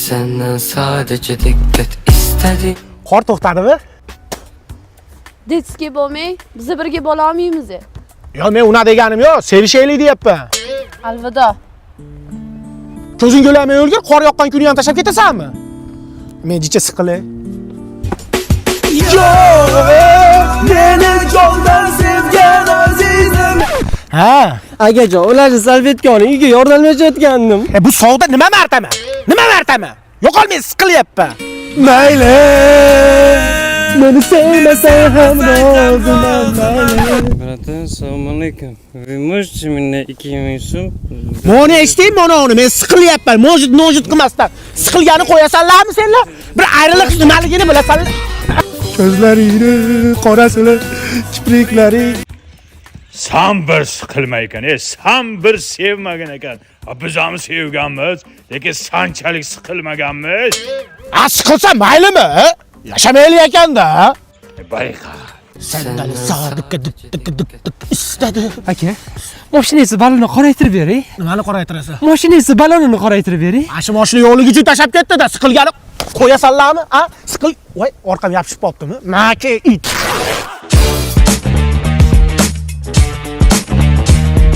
Senden sadece dikkat istedim. Qor to'xtadimi? Detskiy bo'lmay, biz birga bo'la olmaymiz. Yo, men una deganim yo'q, sevishaylik deyapman. Alvido. Ko'zing yo'lamay o'lgir, qor yoqqan kuni ham tashlab ketasanmi? Men jicha siqilay. Yo, meni jondan sevgan azizim. Ha, Akajon, ularni salvetka oling, uyga yordamlashayotgandim. bu savdo nima martama? Nima martama? Yo'qol, men siqilyapman. Mayli. Meni sevmasang ham roziman, mayli. Bratan, assalomu alaykum. Вы можете меня 2000 so'm? Meni eshitdingmi, uni? Men siqilyapman. Mojit qilmasdan. Siqilgani qo'yasanlarmi senlar? Bir ayriliq nimaligini bilasanlar. Ko'zlaringni qorasini, kipriklaring. Sen bir sıkılma ekan, sen bir sevmagan ekan. Biz ham sevganmiz, lekin sanchalik sıkılmaganmiz. Siqilsa maylimi? Yashamayli ekanda. Bayqa. Sandali sodiqqa dik istadi. Aka, mashinangiz balonni qoraytirib bering. Nimani qoraytirasan? Mashinangiz balonini qoraytirib bering. Ana shu mashina yo'qligi uchun tashab ketdi-da, siqilgani qo'yasanlarmi? Siqil. Voy, orqam yopishib qolibdimi? Maki it.